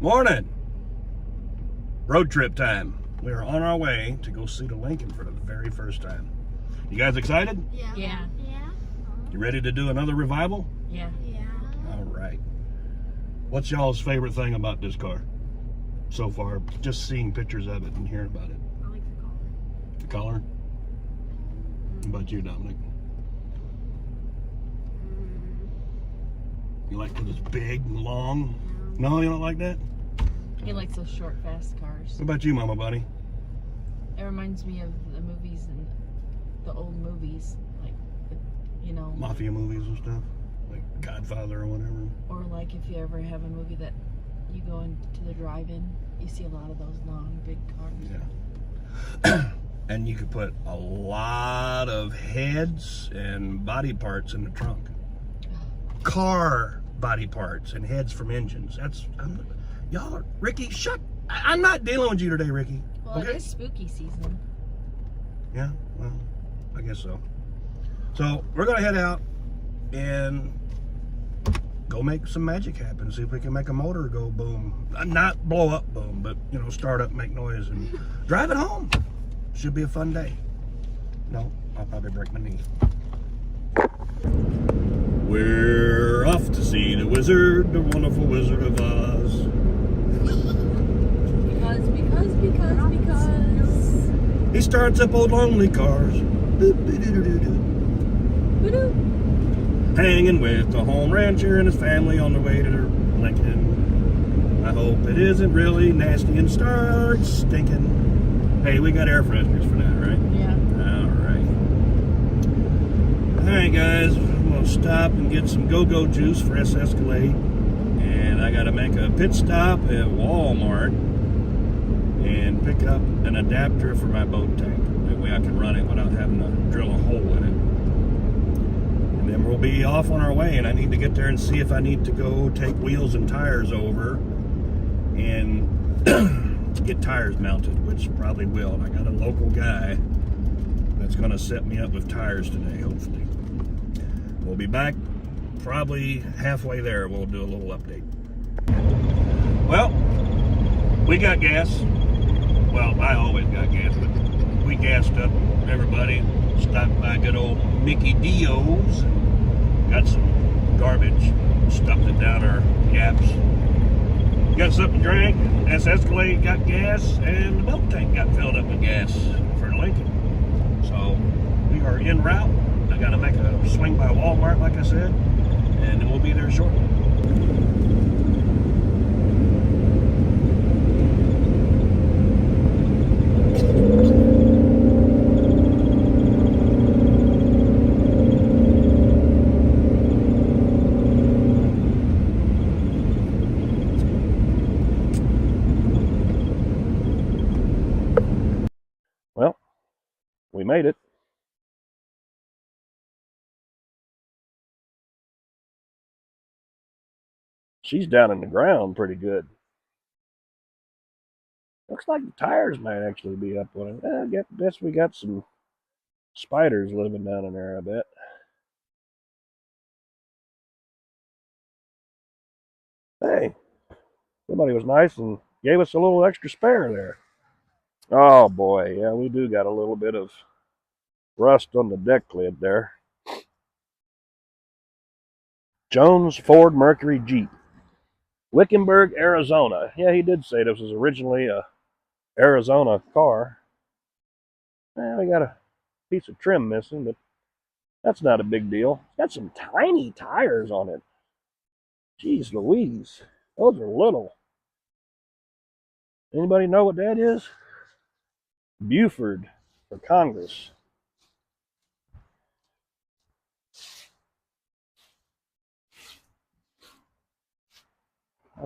Morning. Road trip time. We are on our way to go see the Lincoln for the very first time. You guys excited? Yeah. Yeah. You ready to do another revival? Yeah. All right. What's y'all's favorite thing about this car so far? Just seeing pictures of it and hearing about it. I like the color. The color? What about you, Dominic? You like when it's big and long? No, you don't like that? He likes those short, fast cars. What about you, Mama Bunny? It reminds me of the movies and the old movies, like, you know. Mafia movies and stuff? Like Godfather or whatever? Or like if you ever have a movie that you go into the drive-in, you see a lot of those long, big cars. Yeah. And you could put a lot of heads and body parts in the trunk. Car body parts and heads from engines. Y'all are, Ricky, shut. I'm not dealing with you today, Ricky. Well, okay? It is spooky season. Yeah, well, I guess so. So we're gonna head out and go make some magic happen. See if we can make a motor go boom. Not blow up boom, but you know, start up, make noise, and drive it home. Should be a fun day. No, I'll probably break my knee. We're off to see the wizard, the wonderful Wizard of Oz. Because. He starts up old lonely cars. Hanging with the home rancher and his family on the way to Lincoln. I hope it isn't really nasty and starts stinking. Hey, we got air fresheners for that, right? Yeah. Alright, guys. I'm going to stop and get some go-go juice for S Escalade. And I got to make a pit stop at Walmart and pick up an adapter for my boat tank. That way I can run it without having to drill a hole in it. And then we'll be off on our way, and I need to get there and see if I need to go take wheels and tires over and get tires mounted, which probably will. And I got a local guy that's going to set me up with tires today, hopefully. We'll be back probably halfway there. We'll do a little update. Well, we got gas. Well, I always got gas, but we gassed up everybody. Stopped by good old Mickey Dio's. Got some garbage. Stuffed it down our gaps. Got something to drink. S Escalade got gas, and the boat tank got filled up with gas for Lincoln. So we are en route. I got to make a swing by Walmart, like I said, and then we'll be there shortly. Well, we made it. She's down in the ground pretty good. Looks like the tires might actually be up on it. I guess we got some spiders living down in there, I bet. Hey, somebody was nice and gave us a little extra spare there. Oh boy, yeah, we do got a little bit of rust on the deck lid there. Jones Ford Mercury Jeep. Wickenburg, Arizona. Yeah, he did say this was originally a Arizona car. We got a piece of trim missing, but that's not a big deal. It's got some tiny tires on it. Jeez Louise, those are little. Anybody know what that is? Buford for Congress.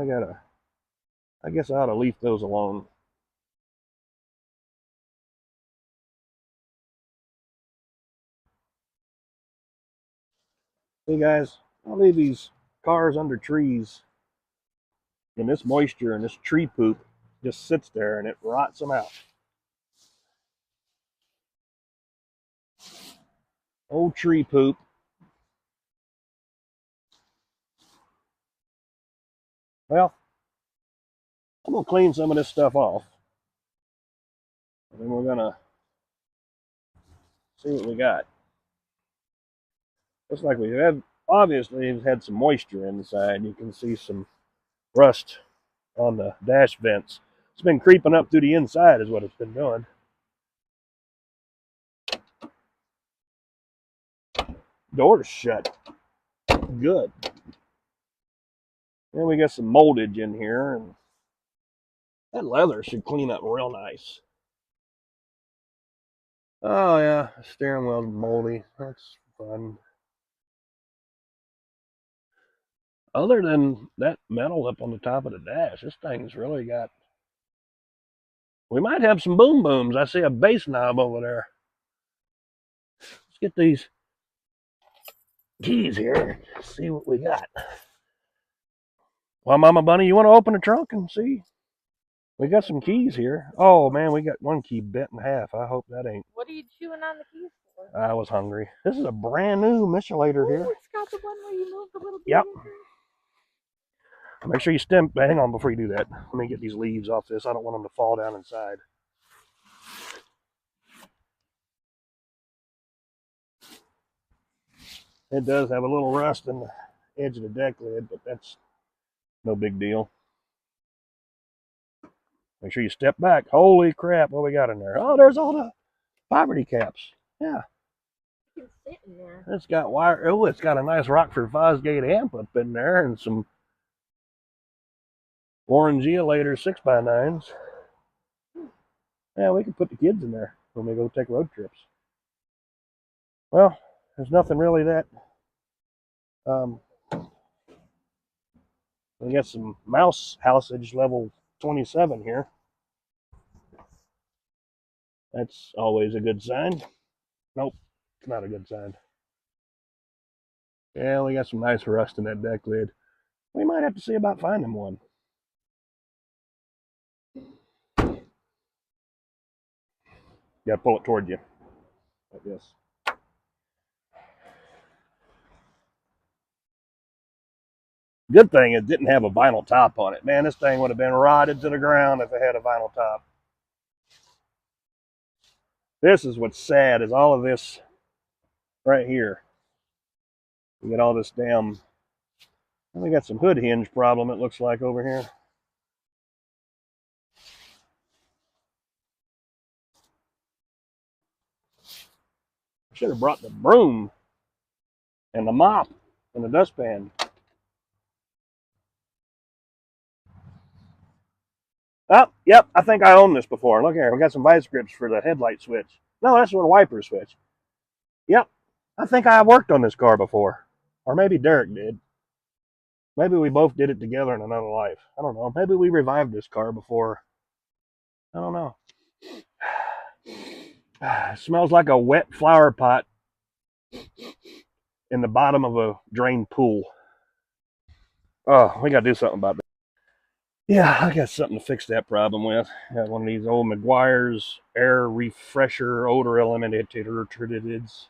I guess I ought to leave those alone. Hey guys, I'll leave these cars under trees, and this moisture and this tree poop just sits there and it rots them out. Old tree poop. Well, I'm going to clean some of this stuff off. And then we're going to see what we got. Looks like we have obviously had some moisture inside. You can see some rust on the dash vents. It's been creeping up through the inside is what it's been doing. Door's shut. Good. Then we got some moldage in here, and that leather should clean up real nice. Oh yeah, the steering wheel's moldy. That's fun. Other than that metal up on the top of the dash, this thing's really got... We might have some boom booms. I see a bass knob over there. Let's get these keys here. See what we got. Well, Mama Bunny, you want to open the trunk and see? We got some keys here. Oh man, we got one key bent in half. I hope that ain't... What are you chewing on the keys for? I was hungry. This is a brand new Michelinator here. It's got the one where you move the little... Yep. Make sure you stem. Hang on before you do that. Let me get these leaves off this. I don't want them to fall down inside. It does have a little rust in the edge of the deck lid, but that's no big deal. Make sure you step back. Holy crap, what we got in there? Oh, there's all the poverty caps. Yeah. You can sit in there. It's got wire. Oh, it's got a nice Rockford Fosgate amp up in there and some Orangeolator 6x9s. Yeah, we can put the kids in there when we go take road trips. Well, there's nothing really that... we got some mouse housage level 27 here. That's always a good sign. Nope, it's not a good sign. Yeah, we got some nice rust in that deck lid. We might have to see about finding one. You gotta pull it toward you, like this. Good thing it didn't have a vinyl top on it. Man, this thing would have been rotted to the ground if it had a vinyl top. This is what's sad, is all of this right here. We got all this damn... We got some hood hinge problem, it looks like, over here. Should have brought the broom and the mop and the dustpan. Oh, yep, I think I owned this before. Look here, we got some vice grips for the headlight switch. No, that's for the wiper switch. Yep, I think I worked on this car before. Or maybe Derek did. Maybe we both did it together in another life. I don't know. Maybe we revived this car before. I don't know. It smells like a wet flower pot in the bottom of a drained pool. Oh, we got to do something about that. Yeah, I got something to fix that problem with. I got one of these old McGuire's air refresher odor eliminators.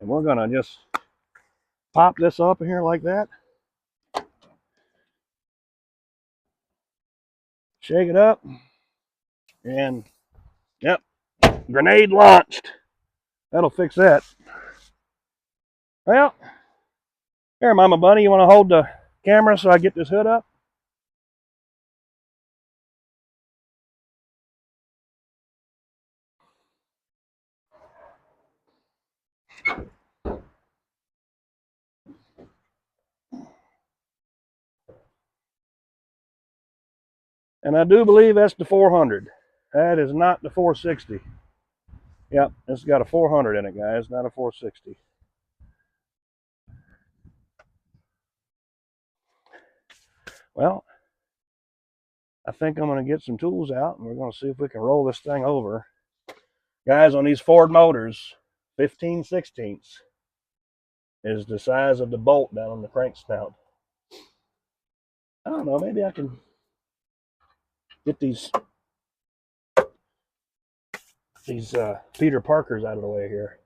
And we're going to just pop this up here like that. Shake it up. And, yep, grenade launched. That'll fix that. Well, here, Mama Bunny, you want to hold the camera so I get this hood up? And I do believe that's the 400. That is not the 460. Yep, it's got a 400 in it, guys, not a 460. Well, I think I'm going to get some tools out, and we're going to see if we can roll this thing over. Guys, on these Ford motors, 15/16 is the size of the bolt down on the crank snout. I don't know, maybe I can get these Peter Parkers out of the way here.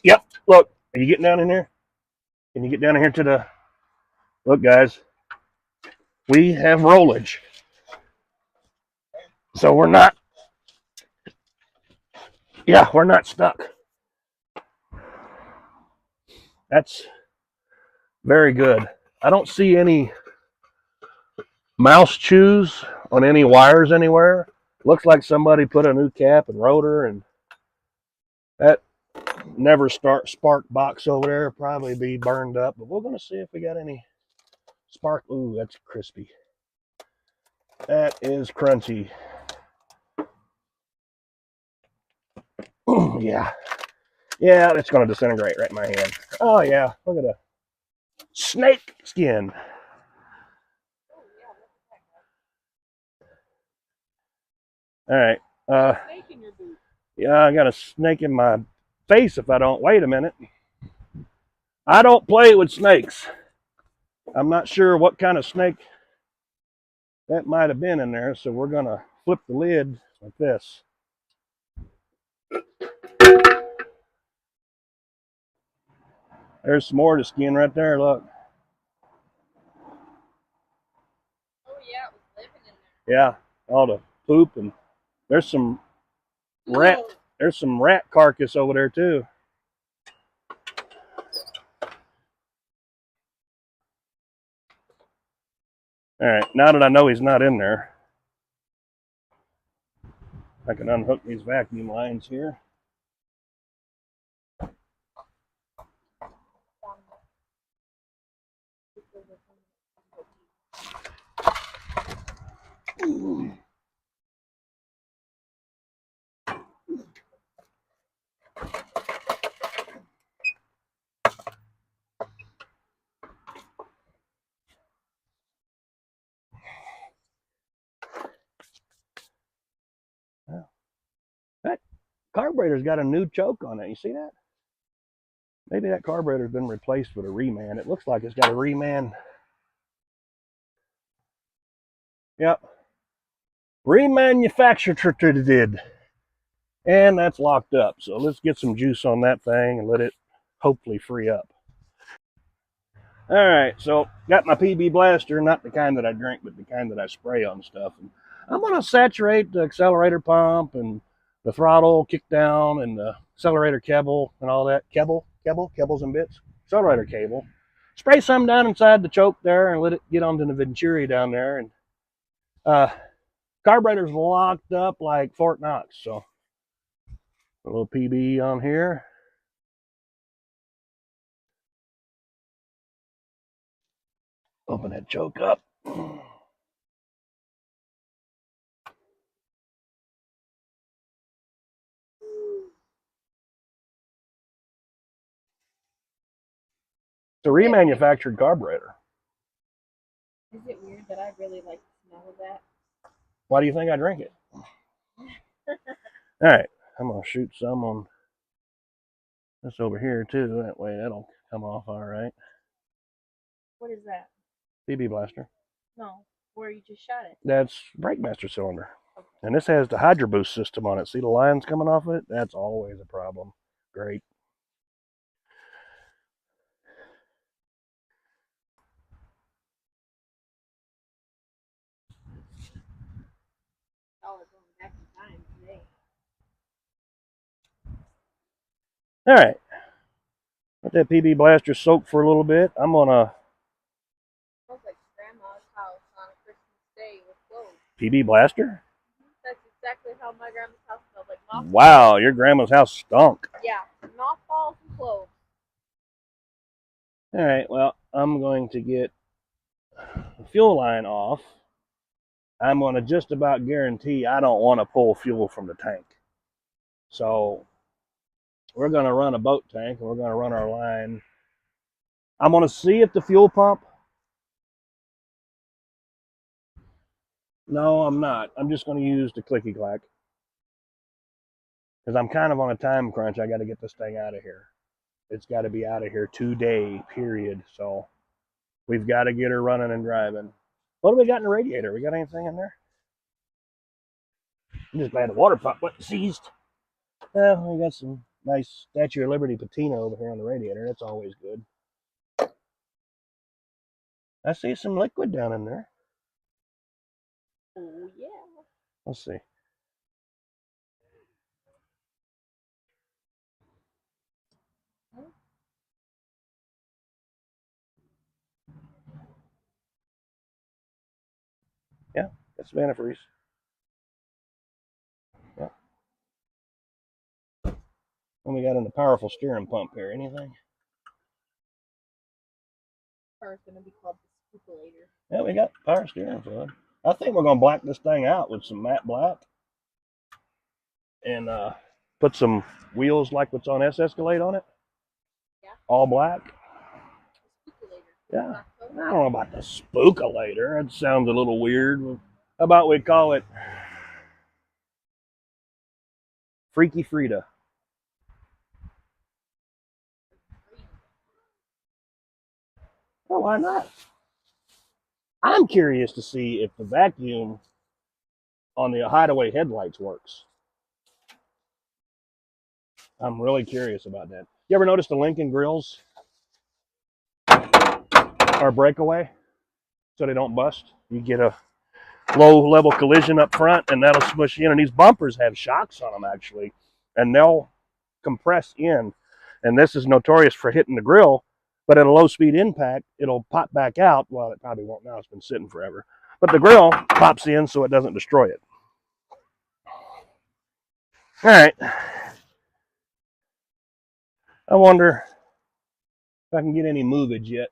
Yep, look, are you getting down in there? Can you get down here to the, look guys, we have rollage. So we're not, yeah, we're not stuck. That's very good. I don't see any mouse chews on any wires anywhere. Looks like somebody put a new cap and rotor, and that never spark box over there probably be burned up. But we're gonna see if we got any spark. Ooh, that's crispy. That is crunchy. Yeah, yeah, it's gonna disintegrate right in my hand. Oh yeah, look at the snake skin. All right. Yeah, I got a snake in my face if I don't wait a minute. I don't play with snakes. I'm not sure what kind of snake that might have been in there, so we're gonna flip the lid like this. There's some more of the skin right there, look. Oh yeah, it was living in there. Yeah, all the poop, and there's some rat carcass over there too. All right, now that I know he's not in there, I can unhook these vacuum lines here. Ooh. That carburetor's got a new choke on it. You see that? Maybe that carburetor's been replaced with a reman. It looks like it's got a reman. Yep. Remanufactured. And that's locked up. So let's get some juice on that thing and let it hopefully free up. All right, so got my PB blaster, not the kind that I drink, but the kind that I spray on stuff. And I'm gonna saturate the accelerator pump and the throttle kick down and the accelerator cable and all that. Cables and bits. Accelerator cable. Spray some down inside the choke there and let it get onto the venturi down there. And carburetor's locked up like Fort Knox, so a little PB on here. Open that choke up. It's a remanufactured carburetor. Is it weird that I really like the smell of that? Why do you think I drink it? All right, I'm gonna shoot some on this over here too. That way that'll come off all right. What is that? PB blaster. No, where you just shot it. That's brake master cylinder. Okay. And this has the Hydro Boost system on it. See the lines coming off it? That's always a problem. Great. Oh, we're going back in time today. All right. Let that PB blaster soak for a little bit. I'm gonna. Smells like Grandma's house on a Christmas day with clothes. PB blaster? That's exactly how my grandma's house smelled like. Mothballs. Wow, your grandma's house stunk. Yeah, mothballs and cloves. All right, well, I'm going to get the fuel line off. I'm going to just about guarantee I don't want to pull fuel from the tank. So we're going to run a boat tank and we're going to run our line. I'm going to see if the fuel pump. No, I'm not. I'm just going to use the clicky clack. Because I'm kind of on a time crunch. I got to get this thing out of here. It's got to be out of here today, period. So we've got to get her running and driving. What do we got in the radiator? We got anything in there? I'm just glad the water pump wasn't seized. Well, we got some nice Statue of Liberty patina over here on the radiator. That's always good. I see some liquid down in there. Oh, yeah. Let's see. Yeah, that's antifreeze. Yeah. And we got in the powerful steering pump here. Anything? Car's gonna be called the Spookulator. Yeah, we got power steering fluid. I think we're gonna black this thing out with some matte black and put some wheels like what's on S-Escalade on it. Yeah. All black. Spookulator. Yeah. I don't know about the Spookulator. That sounds a little weird. How about we call it Freaky Frida? Well, why not? I'm curious to see if the vacuum on the hideaway headlights works. I'm really curious about that. You ever notice the Lincoln grills are breakaway so they don't bust? You get a low level collision up front and that'll smush in. And these bumpers have shocks on them actually, and they'll compress in. And this is notorious for hitting the grill, but at a low speed impact, it'll pop back out. Well, it probably won't now, it's been sitting forever. But the grill pops in so it doesn't destroy it. All right. I wonder if I can get any movage yet.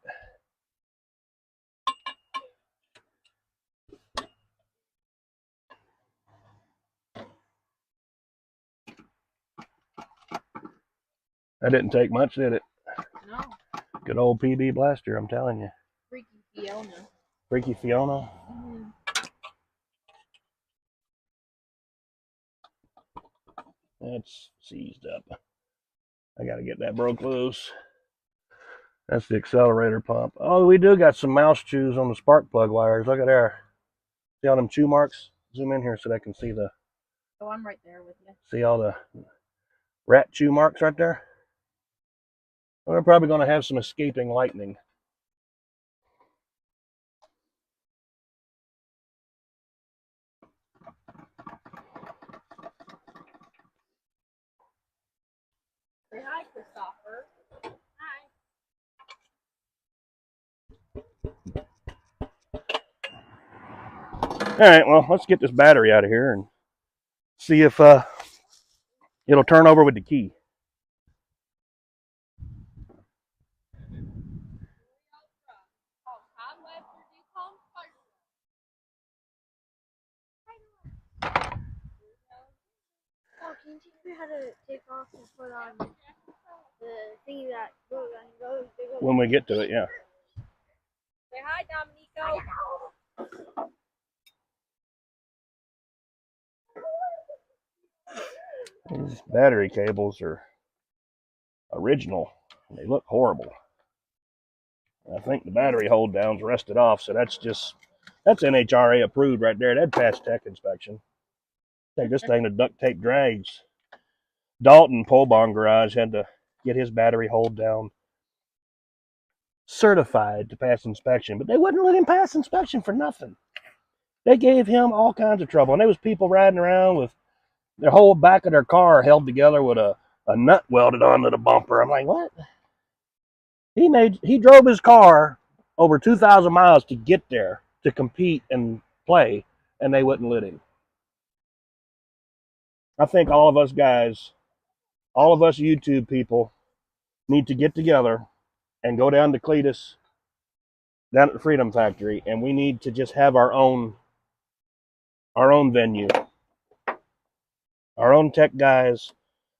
That didn't take much, did it? No. Good old PB blaster, I'm telling you. Freaky Fiona. Freaky Fiona. That's seized up. I gotta get that broke loose. That's the accelerator pump. Oh, we do got some mouse chews on the spark plug wires. Look at there. See all them chew marks? Zoom in here so they can see the. Oh, I'm right there with you. See all the rat chew marks right there? Well, they're probably going to have some escaping lightning. Say hi, Christopher. Hi. All right, well, let's get this battery out of here and see if it'll turn over with the key. Oh, can you teach me how to take off and put on the thingy that goes on? When we get to it, yeah. Say hi, Dominico. These battery cables are original. They look horrible. I think the battery hold down's rusted off, so that's NHRA approved right there. That'd pass tech inspection. Take this thing to duct tape drags. Dalton Pole Barn Garage had to get his battery hold down certified to pass inspection, but they wouldn't let him pass inspection for nothing. They gave him all kinds of trouble, and there was people riding around with their whole back of their car held together with a nut welded onto the bumper. I'm like, what? He drove his car over 2,000 miles to get there to compete and play, and they wouldn't let him. I think all of us guys, all of us YouTube people, need to get together and go down to Cletus, down at the Freedom Factory, and we need to just have our own venue, our own tech guys,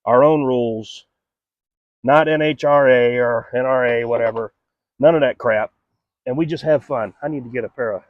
our own rules, not NHRA or NRA, whatever, none of that crap, and we just have fun. I need to get a pair of.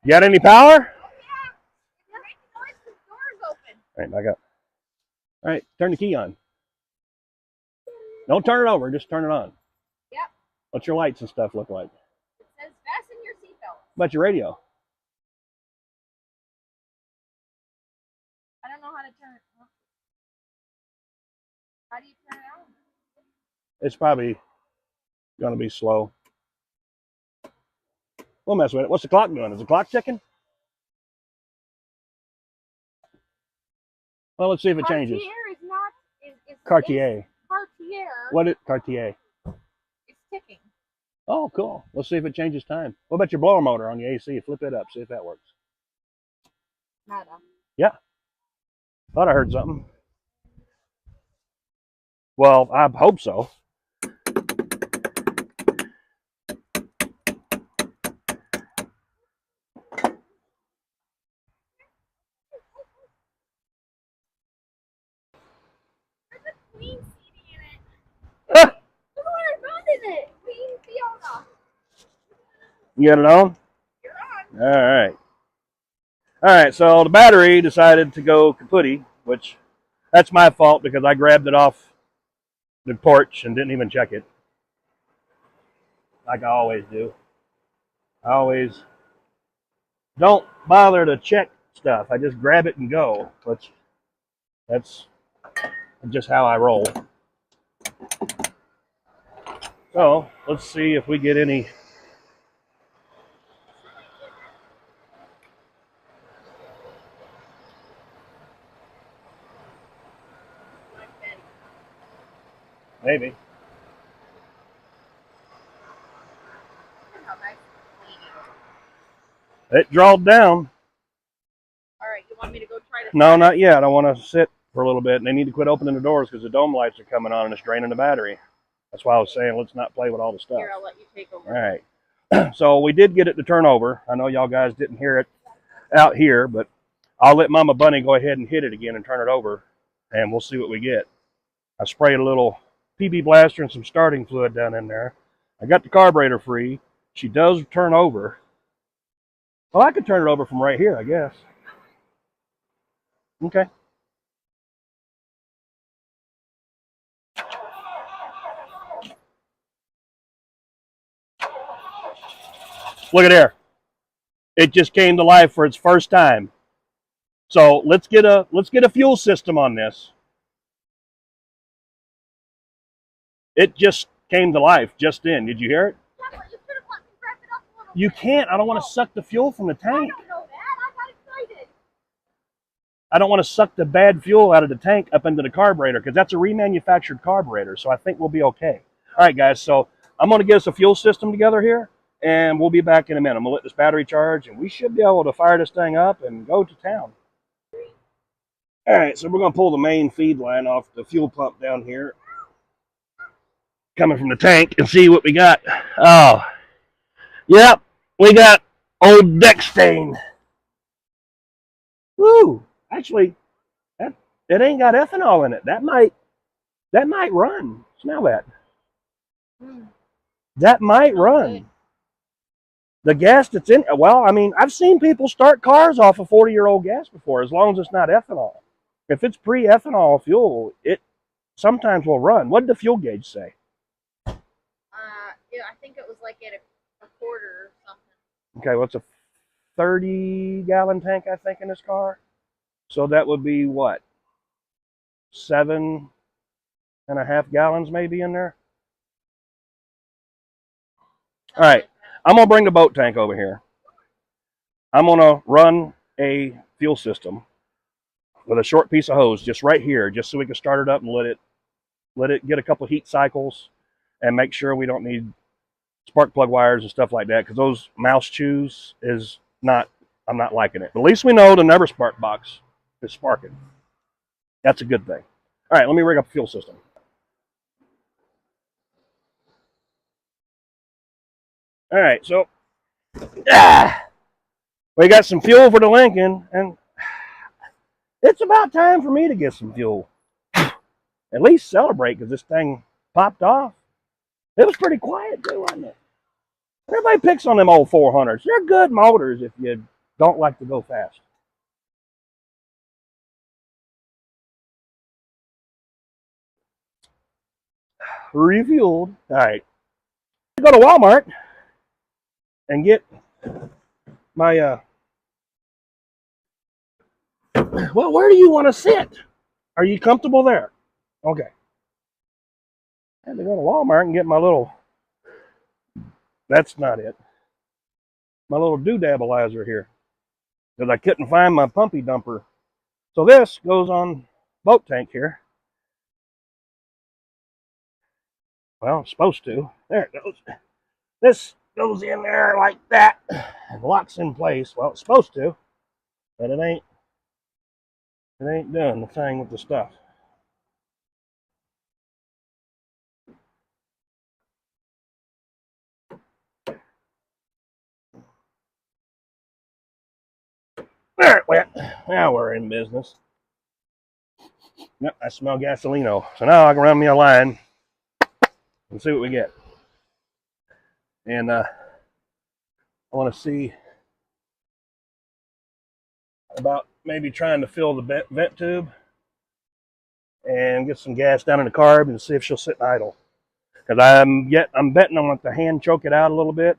You got any power? Doors open. All right, back up. All right, turn the key on. Don't turn it over, just turn it on. Yep. What's your lights and stuff look like? It says fasten your seatbelt. What about your radio? I don't know how to turn it on. How do you turn it on? It's probably going to be slow. We'll mess with it. What's the clock doing? Is the clock ticking? Well, let's see if it changes. Cartier is not. It's Cartier. Cartier. What is Cartier? It's ticking. Oh, cool. Let's see if it changes time. What about your blower motor on your AC? Flip it up. See if that works. Nada. Yeah. Thought I heard something. Well, I hope so. There's a Queen CD in it. Look what I found in it. Queen Fiona. You got it on? You're on. All right. All right, so the battery decided to go kaputty, which that's my fault because I grabbed it off the porch and didn't even check it. Like I always do. I always don't bother to check stuff. I just grab it and go, which that's just how I roll. So let's see if we get any. Maybe. How nice and clean. It drawed down. All right, you want me to go try to? No, not yet. I want to sit for a little bit. And they need to quit opening the doors because the dome lights are coming on and it's draining the battery. That's why I was saying let's not play with all the stuff. Here, I'll let you take over. All right. So we did get it to turn over. I know y'all guys didn't hear it out here, but I'll let Mama Bunny go ahead and hit it again and turn it over, and we'll see what we get. I sprayed a little PB blaster and some starting fluid down in there. I got the carburetor free. She does turn over. Well, I could turn it over from right here, I guess. Okay. Look at there. It just came to life for its first time. So let's get a fuel system on this. It just came to life just in. Did you hear it? Yeah, but you could have let me wrap it up a little You bit. can't. I don't want to suck the fuel from the I tank. don't know that. I got excited. I don't want to suck the bad fuel out of the tank up into the carburetor because that's a remanufactured carburetor. So I think we'll be okay. All right, guys. So I'm going to get us a fuel system together here, and we'll be back in a minute. I'm going to let this battery charge, and we should be able to fire this thing up and go to town. All right, so we're going to pull the main feed line off the fuel pump down here, coming from the tank, and see what we got. Oh, yep, we got old deck stain. Woo! Actually, it ain't got ethanol in it. That might run. Smell that. That might run. The gas that's in, well, I mean, I've seen people start cars off of 40-year-old gas before, as long as it's not ethanol. If it's pre-ethanol fuel, it sometimes will run. What did the fuel gauge say? Yeah, I think it was like at a quarter or something. Okay, what's a 30-gallon tank, I think, in this car? So that would be what? 7.5 gallons maybe in there? All right, I'm going to bring the boat tank over here. I'm going to run a fuel system with a short piece of hose just right here, just so we can start it up and let it get a couple heat cycles and make sure we don't need spark plug wires and stuff like that, because those mouse chews is not, I'm not liking it. But at least we know the never spark box is sparking. That's a good thing. All right, let me rig up a fuel system. All right, so we got some fuel for the Lincoln, and it's about time for me to get some fuel. At least celebrate, because this thing popped off. It was pretty quiet too, wasn't it? Everybody picks on them old 400s. They're good motors if you Don't like to go fast. Refueled. All right. Go to Walmart and get my, well, where do you want to sit? Are you comfortable there? Okay. I had to go to Walmart and get my little, that's not it, my little doodabalizer here, because I couldn't find my pumpy dumper. So this goes on boat tank here. Well, it's supposed to. There it goes. This goes in there like that and locks in place. Well, it's supposed to, but it ain't doing the thing with the stuff. There it went. Now we're in business. Yep, I smell gasolino. So now I can run me a line and see what we get. And I want to see about maybe trying to fill the vent tube and get some gas down in the carb and see if she'll sit idle. Because I'm betting I want to hand choke it out a little bit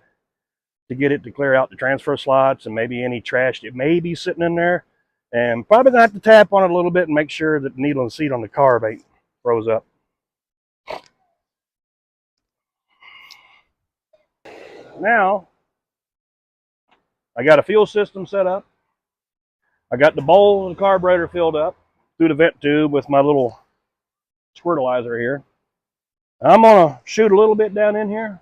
to get it to clear out the transfer slots and maybe any trash that may be sitting in there. And probably gonna have to tap on it a little bit and make sure that the needle and seat on the carb ain't froze up. Now, I got a fuel system set up. I got the bowl of the carburetor filled up through the vent tube with my little squirtalizer here. I'm gonna shoot a little bit down in here,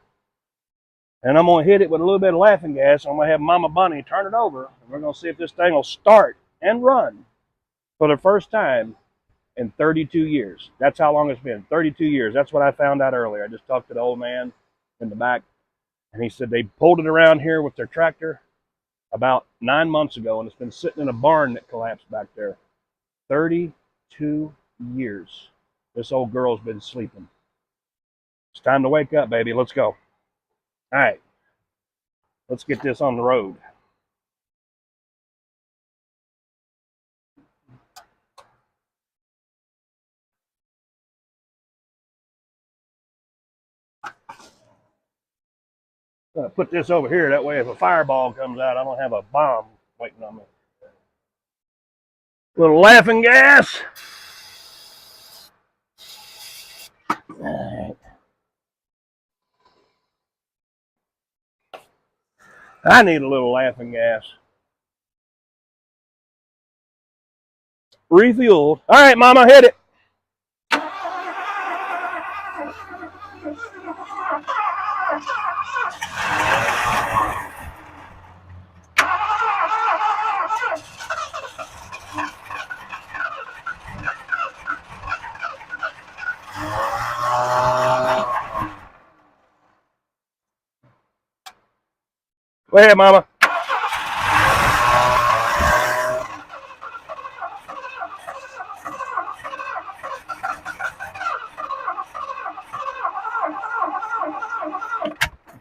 and I'm gonna hit it with a little bit of laughing gas. I'm gonna have Mama Bunny turn it over, and we're gonna see if this thing will start and run for the first time in 32 years. That's how long it's been, 32 years. That's what I found out earlier. I just talked to the old man in the back, and he said they pulled it around here with their tractor about 9 months ago, and it's been sitting in a barn that collapsed back there. 32 years this old girl's been sleeping. It's time to wake up, baby. Let's go. All right. Let's get this on the road. Put this over here. That way if a fireball comes out, I don't have a bomb waiting on me. Little laughing gas. All right. I need a little laughing gas. Refueled. All right, Mama, hit it. Go ahead, Mama.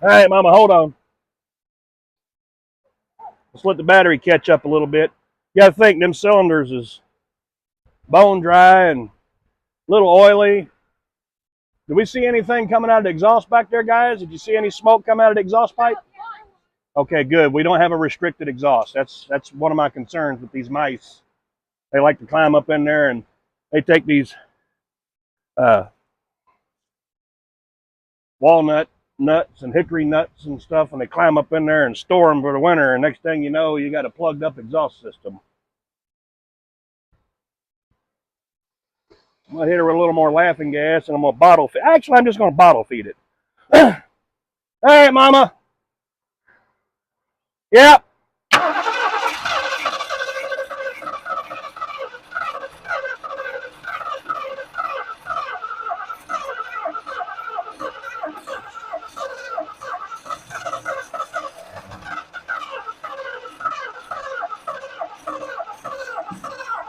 All right, Mama, hold on. Let's let the battery catch up a little bit. You got to think them cylinders is bone dry and a little oily. Did we see anything coming out of the exhaust back there, guys? Did you see any smoke come out of the exhaust pipe? Okay, good. We don't have a restricted exhaust. That's one of my concerns with these mice. They like to climb up in there and they take these walnut nuts and hickory nuts and stuff, and they climb up in there and store them for the winter, and next thing you know, you got a plugged up exhaust system. I'm gonna hit her with a little more laughing gas, and I'm gonna bottle feed. Actually, I'm just gonna bottle feed it. All right, Mama. Yep.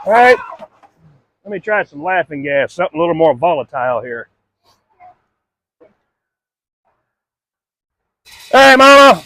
All right, let me try some laughing gas, something a little more volatile here. All right, Mama.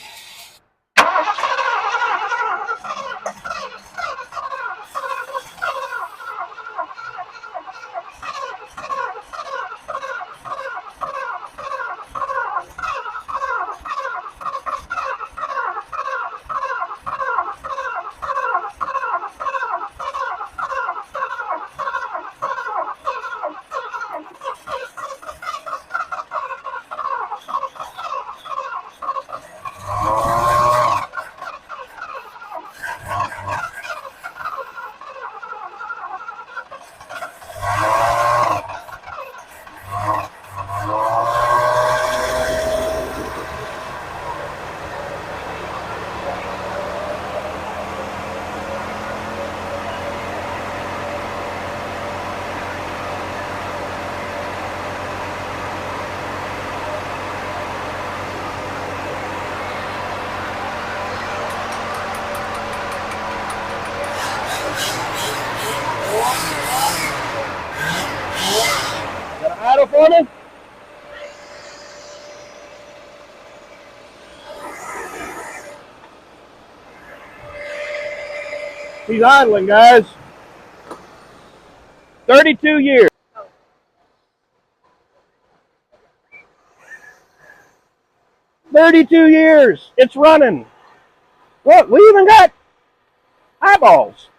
Got an idle for me? He's idling, guys. 32 years. 32 years. It's running. Look, we even got eyeballs.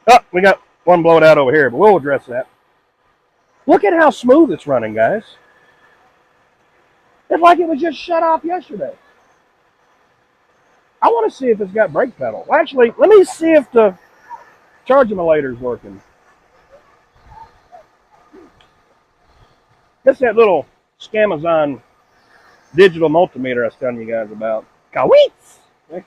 Oh, we got one blowed out over here, but we'll address that. Look at how smooth it's running, guys. It's like it was just shut off yesterday. I want to see if it's got brake pedal. Well, actually, let me see if the charge-emulator is working. That's that little Scamazon digital multimeter I was telling you guys about. Kaweets! I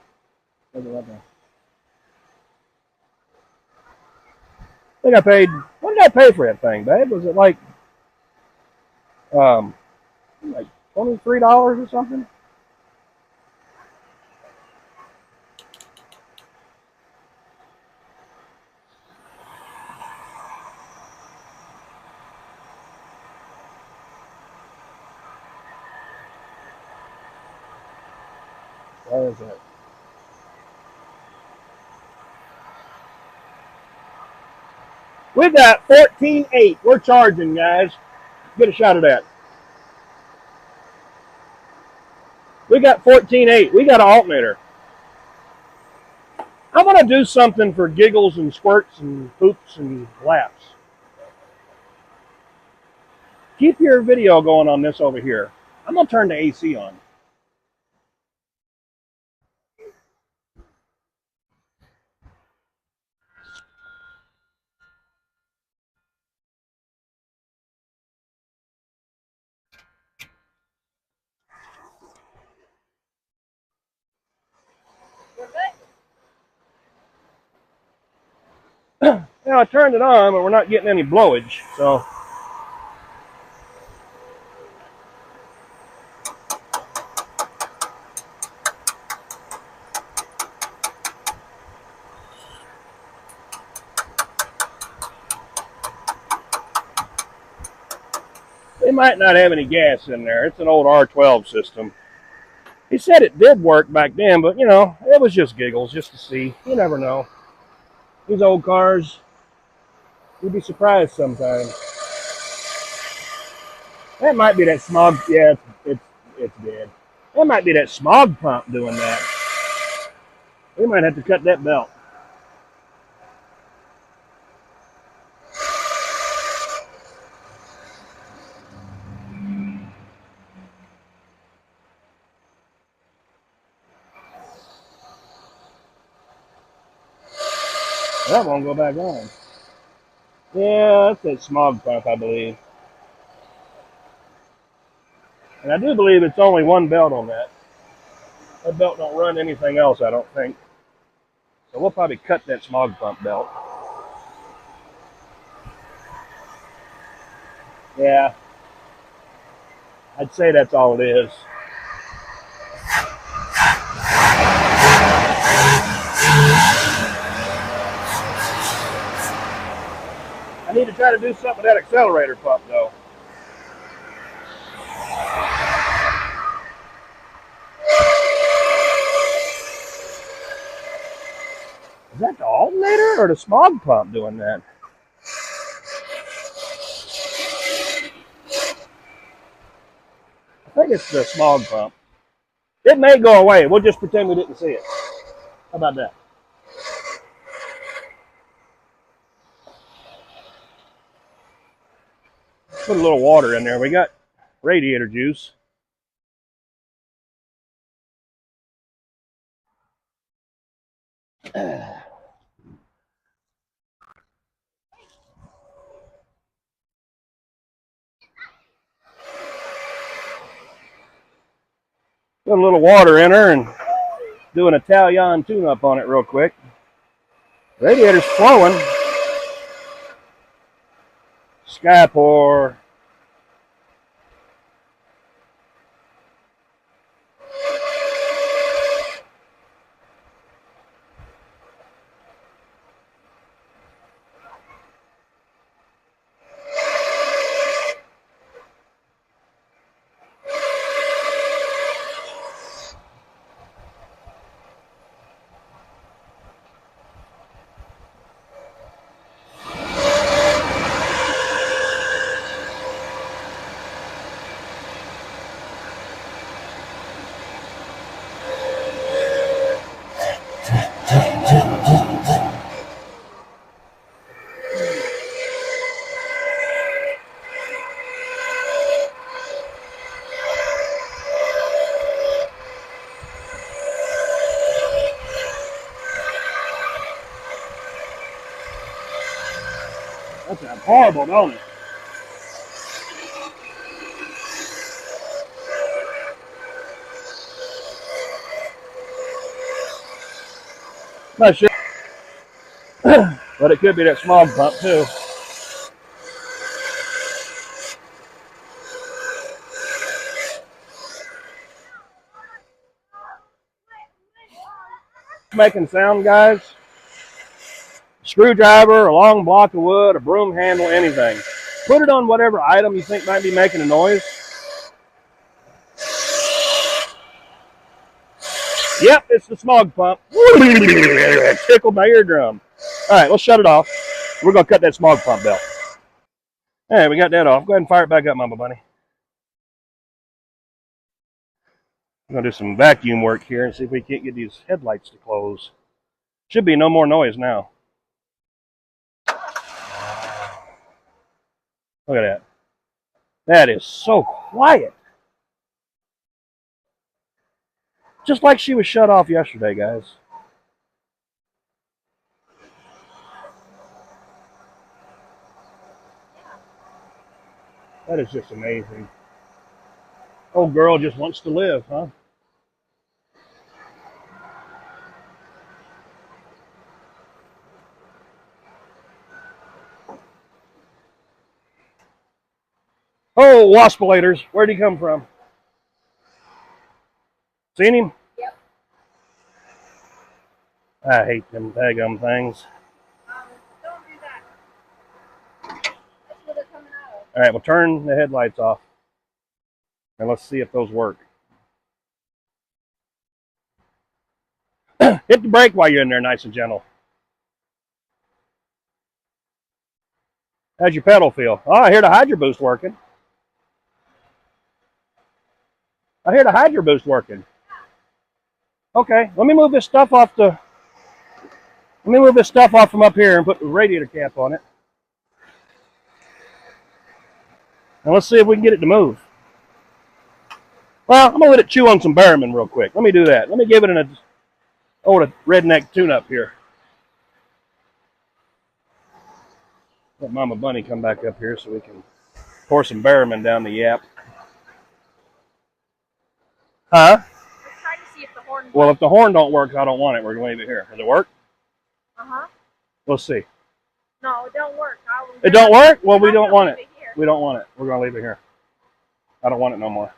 think I paid, what did I pay for that thing, babe? Was it like $23 or something? Where is that? We've got 14.8. We're charging, guys. Get a shot of that. We got 14.8. We got an alternator. I want to do something for giggles and squirts and poops and laps. Keep your video going on this over here. I'm going to turn the AC on. Now I turned it on, but we're not getting any blowage, so. They might not have any gas in there. It's an old R12 system. He said it did work back then, but you know, it was just giggles, just to see. You never know. These old cars, you'd be surprised sometimes. That might be that smog. Yeah, it's dead. That might be that smog pump doing that. We might have to cut that belt. That won't go back on. Yeah, that's that smog pump, I believe. And I do believe it's only one belt on that. That belt don't run anything else, I don't think. So we'll probably cut that smog pump belt. Yeah. I'd say that's all it is. I need to try to do something with that accelerator pump, though. Is that the alternator or the smog pump doing that? I think it's the smog pump. It may go away. We'll just pretend we didn't see it. How about that? Put a little water in there. We got radiator juice. Put a little water in her and do an Italian tune-up on it real quick. Radiator's flowing. Sky pour. That sounds horrible, don't it? Not sure, but it could be that smog pump too. Making sound, guys. Screwdriver, a long block of wood, a broom handle, anything. Put it on whatever item you think might be making a noise. Yep, it's the smog pump. Tickled my eardrum. All right, let's shut it off. We're going to cut that smog pump belt. All right, we got that off. Go ahead and fire it back up, Mama Bunny. I'm going to do some vacuum work here and see if we can't get these headlights to close. Should be no more noise now. Look at that. That is so quiet. Just like she was shut off yesterday, guys. That is just amazing. Old girl just wants to live, huh? Oh, waspulators. Where'd he come from? Seen him? Yep. I hate them daggum things. Don't do that. That's where they're coming out of. All right, we'll turn the headlights off. And let's see if those work. Hit the brake while you're in there, nice and gentle. How's your pedal feel? Oh, I hear the Hydro Boost working. I hear the Hydro Boost working. Okay, let me move this stuff off from up here and put the radiator cap on it. And let's see if we can get it to move. Well, I'm gonna let it chew on some Berryman real quick. Let me do that. Let me give it a redneck tune-up here. Let Mama Bunny come back up here so we can pour some Berryman down the yap. Huh? Let's try to see if the horn works. Well, if the horn don't work, I don't want it. We're going to leave it here. Does it work? Uh-huh. Let's see. No, it don't work. It don't work? Well, we don't want it. We don't want it. We're going to leave it here. I don't want it no more.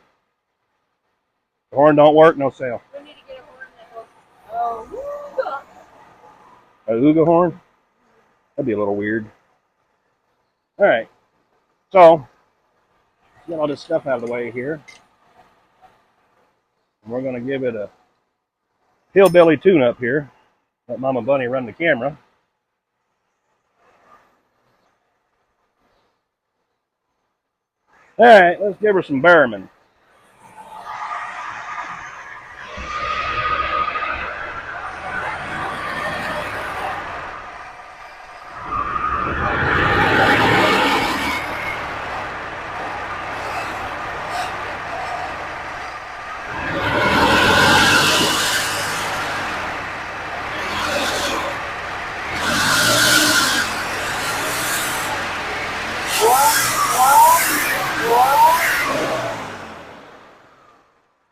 The horn don't work, no sale. We need to get a horn that goes, oh, A Ooga horn? That'd be a little weird. All right. So, get all this stuff out of the way here. And we're going to give it a hillbilly tune-up here. Let Mama Bunny run the camera. All right, let's give her some Berryman.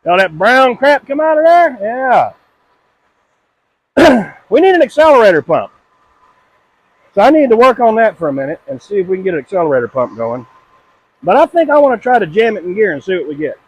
All that brown crap come out of there? Yeah. We need an accelerator pump. So I need to work on that for a minute and see if we can get an accelerator pump going. But I think I want to try to jam it in gear and see what we get.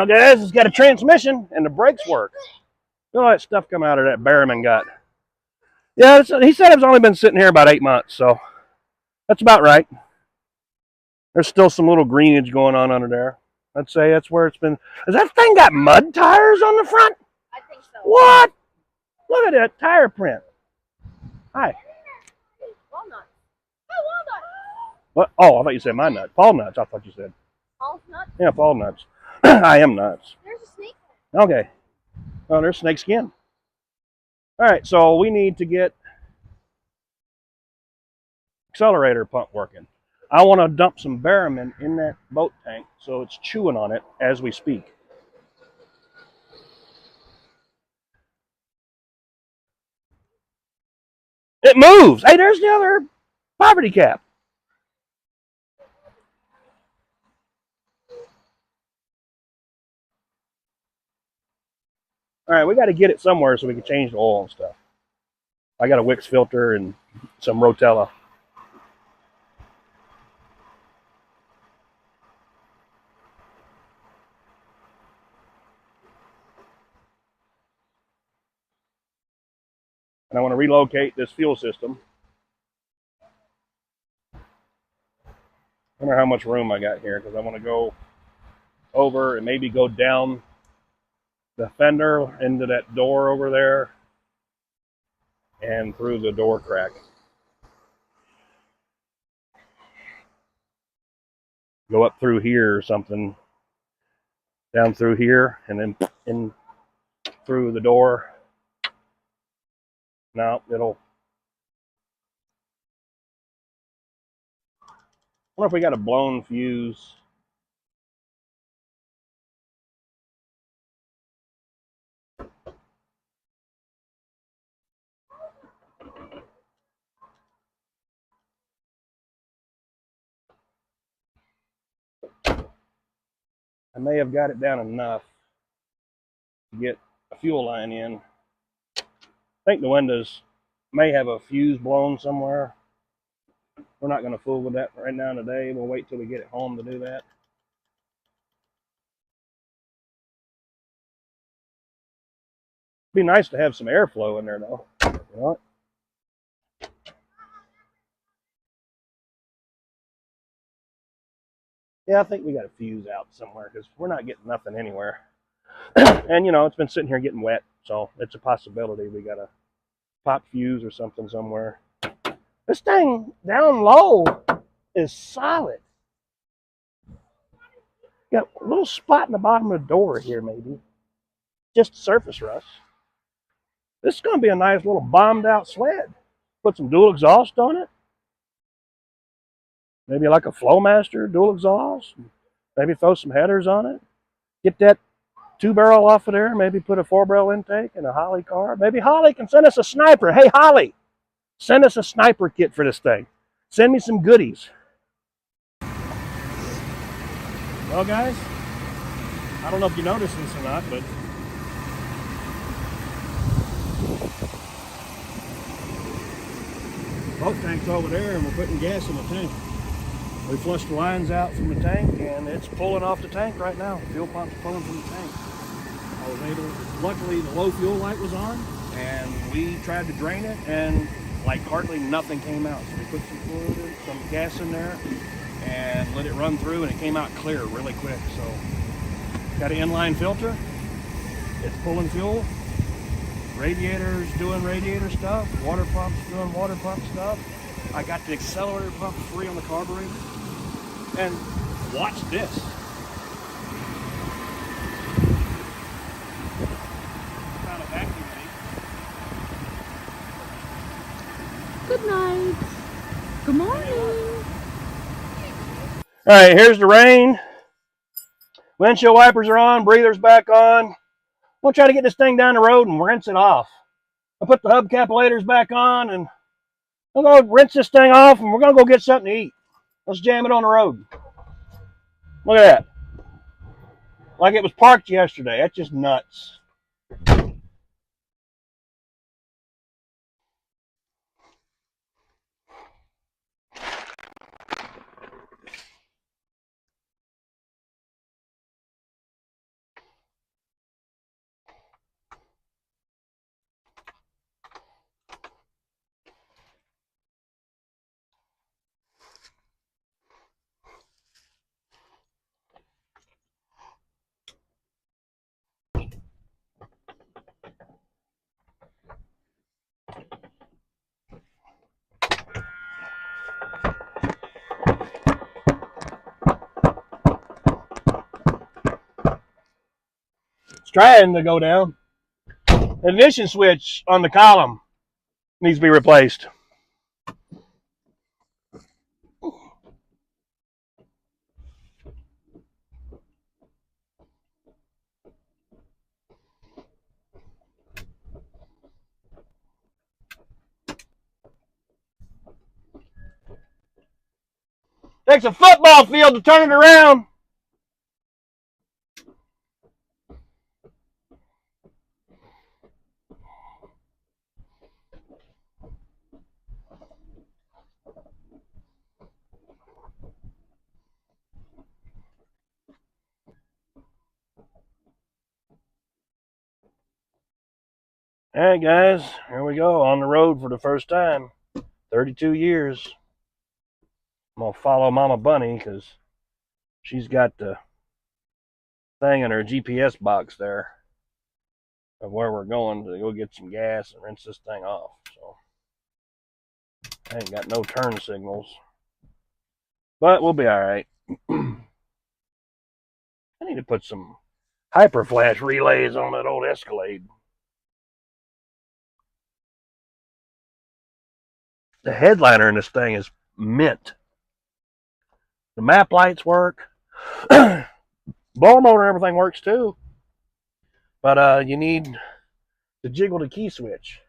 Well, guys, it's got a transmission and the brakes work. Look at all that stuff come out of that Behrman got. Yeah, he said it's only been sitting here about 8 months, so that's about right. There's still some little greenage going on under there. I'd say that's where it's been. Has that thing got mud tires on the front? I think so. What? Look at that tire print. Hi. Walnut. Oh, walnut. What? Oh, I thought you said my nuts. Paul nuts, I thought you said. Paul's nuts. Yeah, Paul nuts. I am nuts. There's a snake. Okay. Oh, there's snake skin. All right, so we need to get accelerator pump working. I want to dump some Behrman in that boat tank so it's chewing on it as we speak. It moves. Hey, there's the other poverty cap. All right, we got to get it somewhere so we can change the oil and stuff. I got a Wix filter and some Rotella. And I want to relocate this fuel system. I wonder how much room I got here because I want to go over and maybe go down the fender into that door over there and through the door crack. Go up through here or something, down through here, and then in through the door. No, it'll. I wonder if we got a blown fuse. I may have got it down enough to get a fuel line in. I think the windows may have a fuse blown somewhere. We're not going to fool with that right now today. We'll wait till we get it home to do that. Be nice to have some airflow in there, though. You know what? Yeah, I think we got a fuse out somewhere because we're not getting nothing anywhere. And, you know, it's been sitting here getting wet, so it's a possibility we got a pop fuse or something somewhere. This thing down low is solid. Got a little spot in the bottom of the door here, maybe. Just surface rust. This is going to be a nice little bombed out sled. Put some dual exhaust on it. Maybe like a Flowmaster dual exhaust. Maybe throw some headers on it. Get that 2-barrel off of there. Maybe put a 4-barrel intake and a Holly carb. Maybe Holly can send us a sniper. Hey, Holly, send us a sniper kit for this thing. Send me some goodies. Well, guys, I don't know if you noticed this or not, but boat tank's over there and we're putting gas in the tank. We flushed the lines out from the tank and it's pulling off the tank right now. The fuel pump's pulling from the tank. I was able, luckily the low fuel light was on and we tried to drain it and like hardly nothing came out. So we put some fluid in, some gas in there and let it run through and it came out clear really quick. So got an inline filter, it's pulling fuel. Radiators doing radiator stuff, water pumps doing water pump stuff. I got the accelerator pump free on the carburetor. And watch this. Found a vacuum leak. Good night. Good morning. All right, here's the rain. Windshield wipers are on, breather's back on. We'll try to get this thing down the road and rinse it off. I'll put the hubcapulators back on and we're going to rinse this thing off and we're going to go get something to eat. Let's jam it on the road. Look at that. Like it was parked yesterday. That's just nuts. trying to go down. The ignition switch on the column needs to be replaced. Takes a football field to turn it around. All right, guys, here we go on the road for the first time. 32 years. I'm going to follow Mama Bunny because she's got the thing in her GPS box there of where we're going to go get some gas and rinse this thing off. So I ain't got no turn signals, but we'll be all right. I need to put some hyper flash relays on that old Escalade. The headliner in this thing is mint. The map lights work. Blower motor and everything works too. But you need to jiggle the key switch.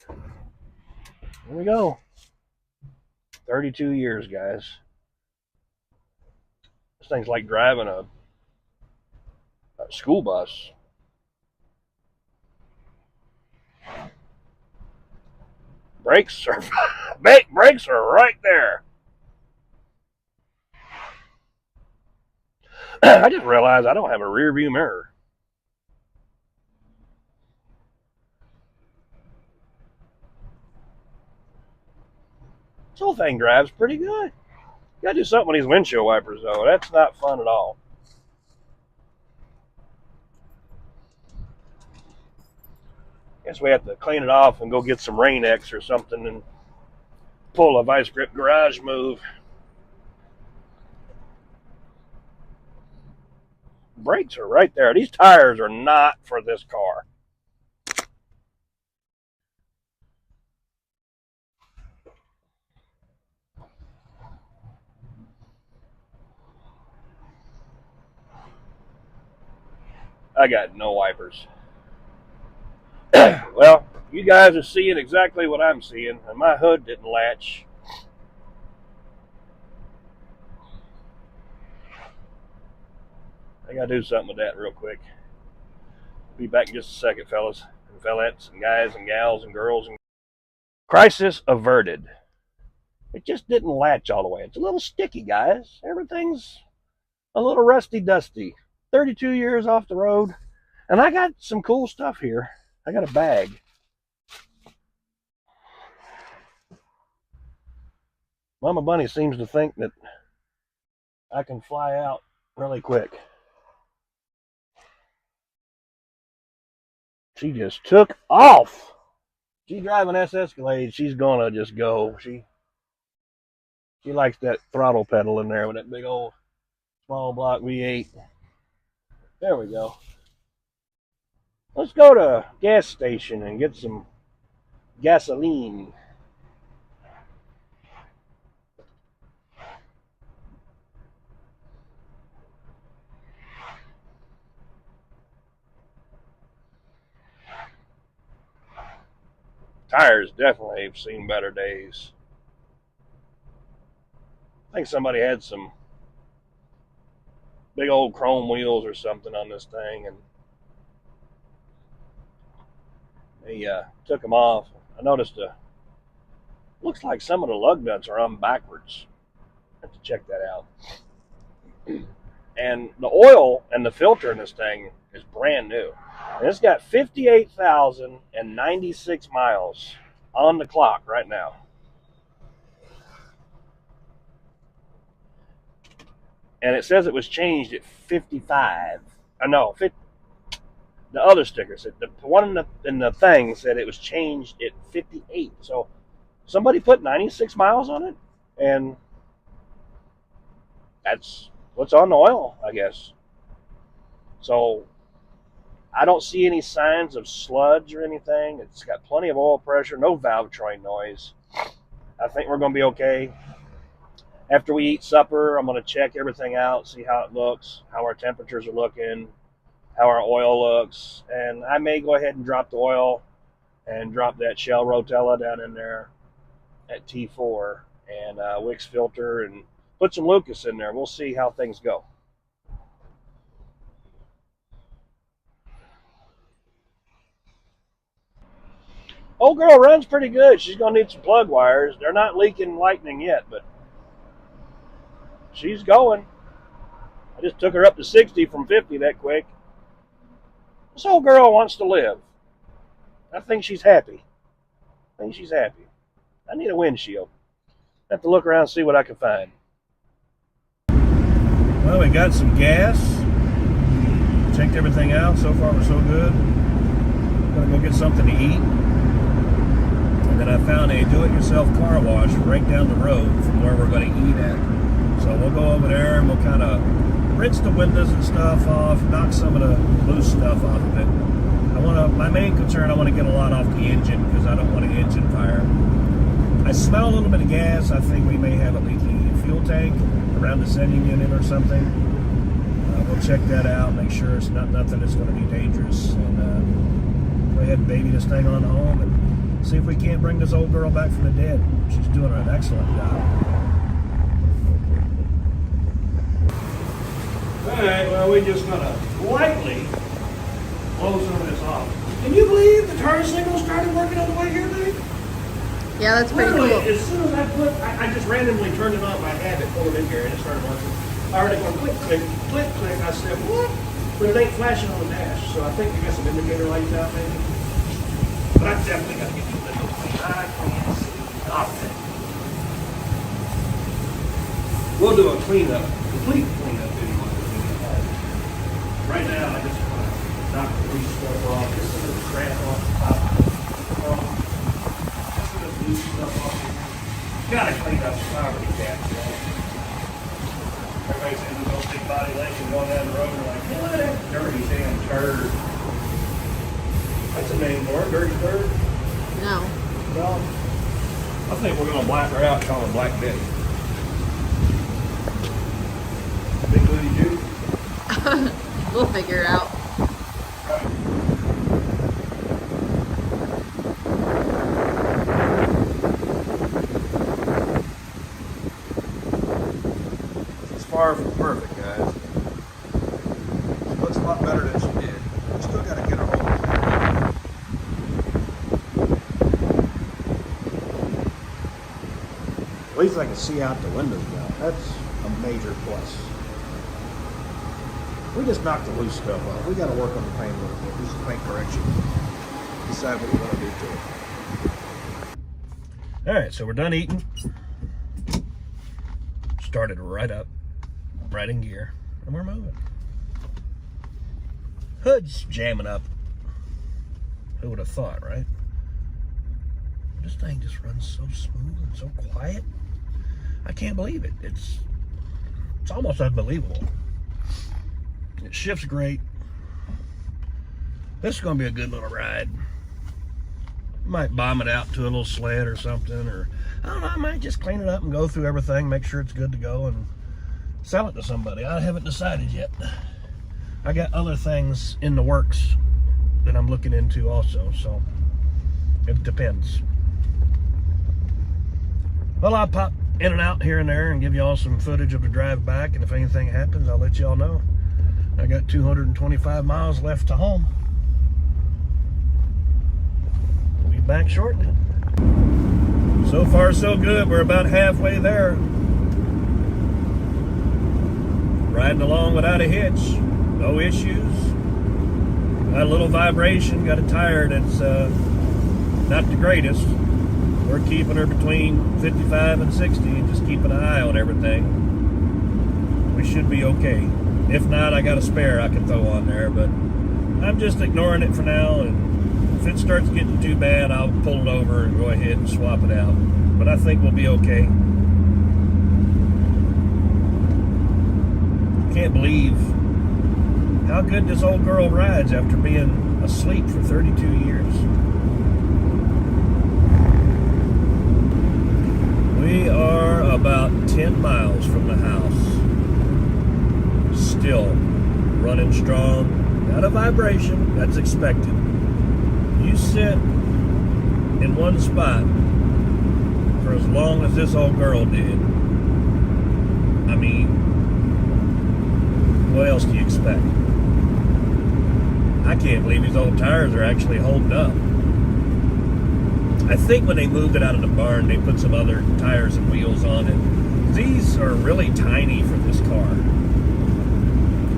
Here we go. 32 years, guys. This thing's like driving a school bus. Brakes are right there. I just realized I don't have a rear view mirror. This whole thing drives pretty good. You gotta do something with these windshield wipers though. That's not fun at all. Guess we have to clean it off and go get some Rain-X or something and pull a vice grip garage move. Brakes are right there. These tires are not for this car. I got no wipers. Well, you guys are seeing exactly what I'm seeing, and my hood didn't latch. I gotta do something with that real quick. Be back in just a second, fellas and fellettes and guys and gals and girls. Crisis averted. It just didn't latch all the way. It's a little sticky, guys. Everything's a little rusty dusty. 32 years off the road, and I got some cool stuff here. I got a bag. Mama Bunny seems to think that I can fly out really quick. She just took off. She's driving S Escalade. She's gonna just go. She likes that throttle pedal in there with that big old small block V8. There we go. Let's go to a gas station and get some gasoline. Tires definitely have seen better days. I think somebody had some big old chrome wheels or something on this thing, and they took them off. I noticed looks like some of the lug nuts are on backwards. I have to check that out. And the oil and the filter in this thing is brand new. And it's got 58,096 miles on the clock right now. And it says it was changed at 55. No, the other sticker said, the one in the thing said it was changed at 58. So somebody put 96 miles on it, and that's what's on the oil, I guess. So I don't see any signs of sludge or anything. It's got plenty of oil pressure, no valve train noise. I think we're going to be okay. After we eat supper, I'm going to check everything out, see how it looks, how our temperatures are looking, how our oil looks, and I may go ahead and drop the oil and drop that Shell Rotella down in there at T4 and Wix filter and put some Lucas in there. We'll see how things go. Old girl runs pretty good. She's going to need some plug wires. They're not leaking lightning yet, but she's going. I just took her up to 60 from 50 that quick. This old girl wants to live. I think she's happy. I need a windshield. I have to look around and see what I can find. Well, we got some gas. Checked everything out. So far, we're so good. I'm going to go get something to eat. And then I found a do-it-yourself car wash right down the road from where we're going to eat at. So we'll go over there and we'll kind of rinse the windows and stuff off, knock some of the loose stuff off of it. My main concern, I want to get a lot off the engine because I don't want an engine fire. I smell a little bit of gas. I think we may have a leaky fuel tank around the sending unit or something. We'll check that out, make sure it's nothing that's going to be dangerous, and go ahead and baby this thing on home and see if we can't bring this old girl back from the dead. She's doing an excellent job. Alright, well, we're just going to lightly blow some of this off. Can you believe the turn signal started working on the way here, Dave? Yeah, that's pretty Literally, cool. as soon as I just randomly turned it on by habit, pulled it in here, and it started working. I heard it going click, click, click, click. I said, what? But it ain't flashing on the dash, so I think we got some indicator lights out, maybe. But I definitely got to get these windows clean. I can't see nothing. We'll do a cleanup, complete cleanup video on this video. Right now, I just want to knock the loose stuff off, get some of the crap off the top. Get some of this loose stuff off here. Gotta clean up the property tax, you know. Everybody sees this old big body Lincoln going down the road and they're like, what? Dirty damn turd. That's a name for it, dirty turd. No. No. I think we're gonna black her out, call her Black Betty. Big booty Jew. We'll figure it out. Right. She's far from perfect, guys. She looks a lot better than she did. We still gotta get her home. At least I can see out the windows now. That's a major plus. We just knocked the loose stuff off. We got to work on the paint a little bit. Do some paint correction. Decide what we want to do to it. All right, so we're done eating. Started right up, right in gear, and we're moving. Hood's jamming up. Who would have thought, right? This thing just runs so smooth and so quiet. I can't believe it. It's almost unbelievable. It shifts great. This is going to be a good little ride. Might bomb it out to a little sled or something, or I don't know, I might just clean it up and go through everything, make sure it's good to go, and sell it to somebody. I haven't decided yet. I got other things in the works that I'm looking into also, so it depends. Well, I'll pop in and out here and there and give y'all some footage of the drive back, and if anything happens, I'll let y'all know. I got 225 miles left to home. We'll be back shortly. So far, so good. We're about halfway there. Riding along without a hitch. No issues. Got a little vibration. Got a tire that's not the greatest. We're keeping her between 55 and 60 and just keeping an eye on everything. We should be okay. If not, I got a spare I can throw on there, but I'm just ignoring it for now, and if it starts getting too bad, I'll pull it over and go ahead and swap it out. But I think we'll be okay. Can't believe how good this old girl rides after being asleep for 32 years. We are about 10 miles from the house. Still running strong. Not a vibration, that's expected. You sit in one spot for as long as this old girl did. I mean, what else do you expect? I can't believe these old tires are actually holding up. I think when they moved it out of the barn, they put some other tires and wheels on it. These are really tiny for this car.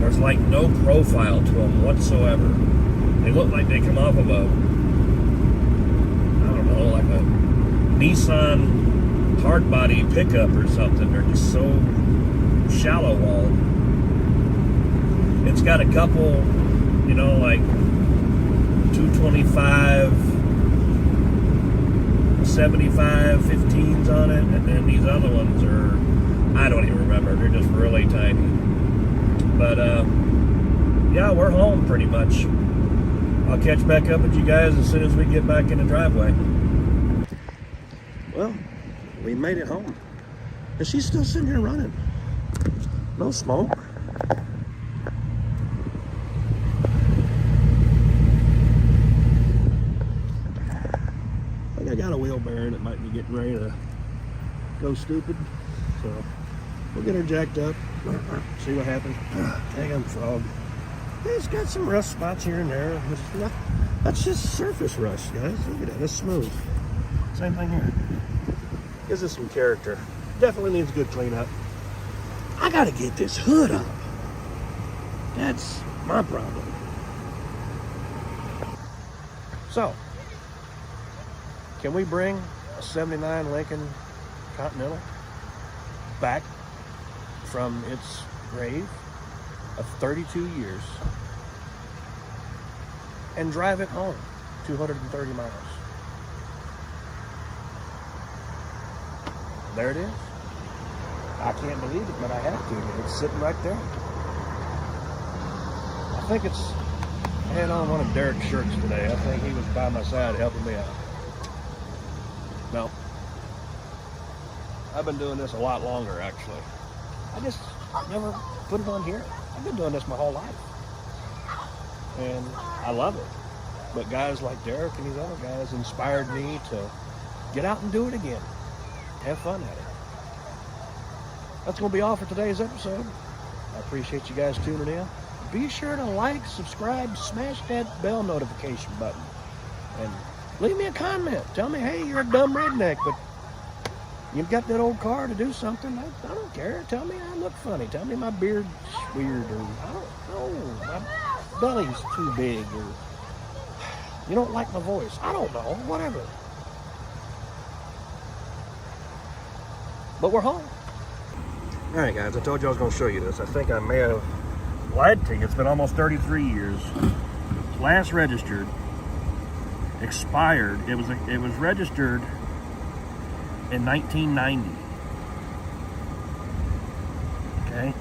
There's like no profile to them whatsoever. They look like they come off of a, I don't know, like a Nissan hardbody pickup or something. They're just so shallow walled. It's got a couple, you know, like 225, 75 15s on it, and then these other ones are, I don't even remember. They're just really tiny. But yeah, we're home pretty much. I'll catch back up with you guys as soon as we get back in the driveway. Well, we made it home. And she's still sitting here running. No smoke. I think I got a wheel bearing that might be getting ready to go stupid. So we'll get her jacked up, see what happens. Dang on frog. It's got some rust spots here and there. That's just surface rust, guys. Look at that. It's smooth. Same thing here. Gives us some character. Definitely needs a good cleanup. I gotta get this hood up. That's my problem. So, can we bring a 79 Lincoln Continental back from its grave of 32 years and drive it home 230 miles? There it is. I can't believe it, but I have to. It's sitting right there. I think I had on one of Derek's shirts today. I think he was by my side helping me out. No. I've been doing this a lot longer, actually. I just never put it on here. I've been doing this my whole life. And I love it. But guys like Derek and these other guys inspired me to get out and do it again. Have fun at it. That's going to be all for today's episode. I appreciate you guys tuning in. Be sure to like, subscribe, smash that bell notification button. And leave me a comment. Tell me, hey, you're a dumb redneck, but you've got that old car to do something. I don't care. Tell me I look funny. Tell me my beard's weird, or I don't know, my belly's too big, or you don't like my voice. I don't know. Whatever. But we're home. All right, guys, I told you I was going to show you this. I think I may have lied to you. It's been almost 33 years. Last registered, expired. It was registered in 1990. Okay,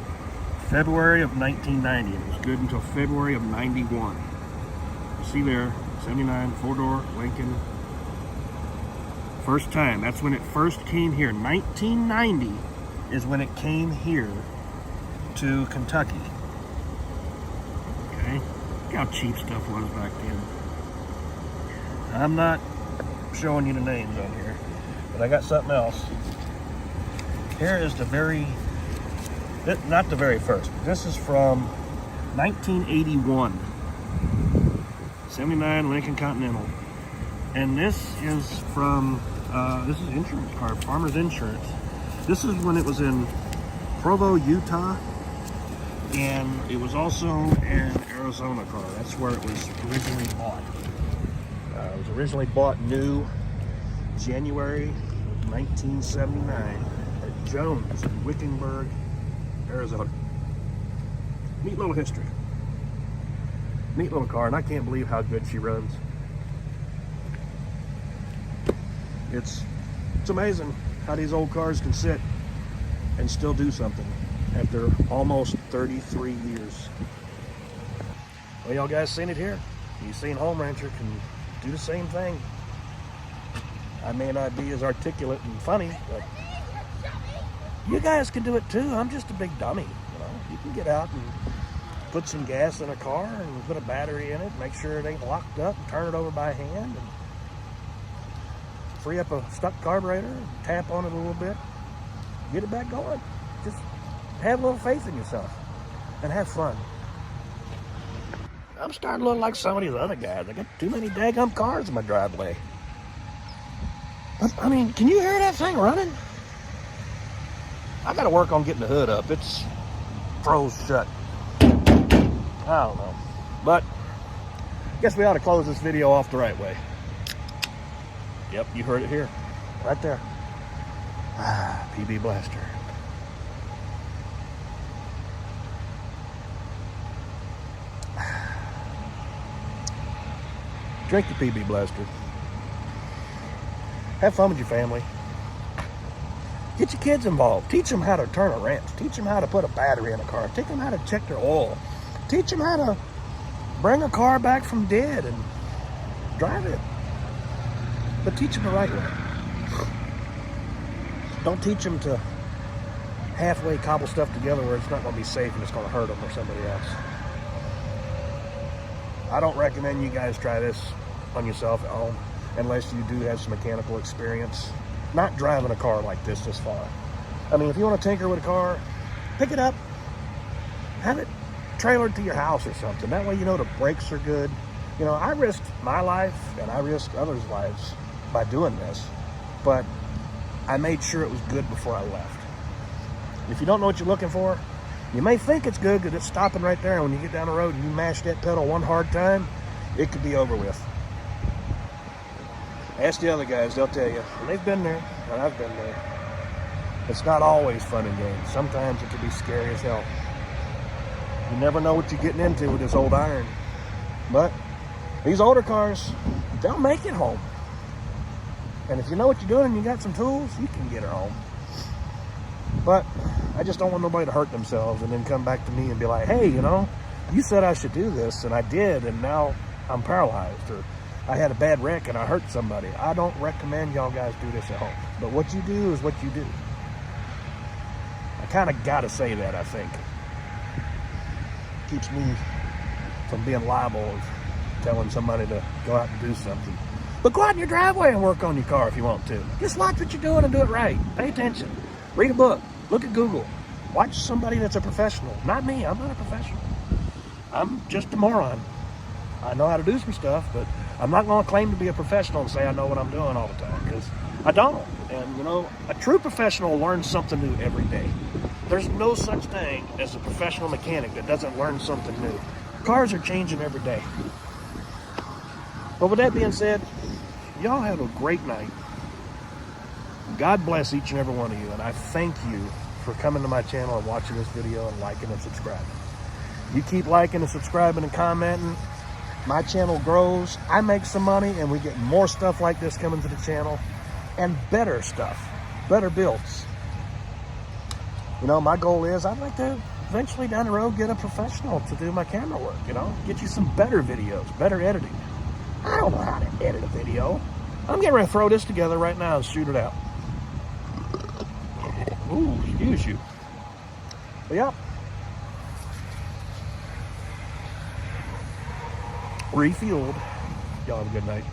February of 1990. It was good until February of 91. You see there, 79 four-door Lincoln. First time. That's when it first came here. 1990 is when it came here to Kentucky. Okay? Look how cheap stuff was back then. I'm not showing you the names on here, but I got something else. Here is the not the very first. This is from 1981. 79 Lincoln Continental. And this is from, this is insurance card, Farmer's Insurance. This is when it was in Provo, Utah, and it was also an Arizona car. That's where it was originally bought. It was originally bought new January of 1979 at Jones in Wickenburg, Arizona. Neat little history. Neat little car, and I can't believe how good she runs. It's amazing how these old cars can sit and still do something after almost 33 years. Well, y'all guys seen it here. You've seen Home Rancher can do the same thing. I may not be as articulate and funny, but you guys can do it too. I'm just a big dummy, you know. You can get out and put some gas in a car and put a battery in it, make sure it ain't locked up, and turn it over by hand, and free up a stuck carburetor, and tap on it a little bit, get it back going. Just have a little faith in yourself and have fun. I'm starting to look like some of these other guys. I got too many daggum cars in my driveway. But, I mean, can you hear that thing running? I got to work on getting the hood up. It's froze shut. I don't know. But I guess we ought to close this video off the right way. Yep, you heard it here. Right there. PB Blaster. Drink the PB Blaster. Have fun with your family. Get your kids involved. Teach them how to turn a wrench. Teach them how to put a battery in a car. Teach them how to check their oil. Teach them how to bring a car back from dead and drive it. But teach them the right way. Don't teach them to halfway cobble stuff together where it's not going to be safe and it's going to hurt them or somebody else. I don't recommend you guys try this on yourself at home unless you do have some mechanical experience. Not driving a car like this far. I mean, if you want to tinker with a car, pick it up, have it trailered to your house or something. That way you know the brakes are good. You know, I risked my life and I risked others' lives by doing this, but I made sure it was good before I left. If you don't know what you're looking for, you may think it's good because it's stopping right there, and when you get down the road and you mash that pedal one hard time, it could be over with. Ask the other guys, they'll tell you. And they've been there, and I've been there. It's not always fun and games. Sometimes it can be scary as hell. You never know what you're getting into with this old iron. But these older cars, they'll make it home. And if you know what you're doing and you got some tools, you can get it home. But I just don't want nobody to hurt themselves and then come back to me and be like, hey, you know, you said I should do this, and I did, and now I'm paralyzed, or I had a bad wreck and I hurt somebody. I don't recommend y'all guys do this at home. But what you do is what you do. I kind of got to say that, I think. Keeps me from being liable of telling somebody to go out and do something. But go out in your driveway and work on your car if you want to. Just watch what you're doing and do it right. Pay attention. Read a book. Look at Google. Watch somebody that's a professional. Not me. I'm not a professional. I'm just a moron. I know how to do some stuff, but I'm not going to claim to be a professional and say I know what I'm doing all the time, because I don't. And, you know, a true professional learns something new every day. There's no such thing as a professional mechanic that doesn't learn something new. Cars are changing every day. But with that being said, y'all have a great night. God bless each and every one of you, and I thank you for coming to my channel and watching this video and liking and subscribing. You keep liking and subscribing and commenting, my channel grows, I make some money, and we get more stuff like this coming to the channel, and better stuff, better builds. You know, my goal is I'd like to eventually down the road get a professional to do my camera work, you know, get you some better videos, better editing. I don't know how to edit a video. I'm getting ready to throw this together right now and shoot it out. Ooh, excuse you. But yeah. Refueled. Y'all have a good night.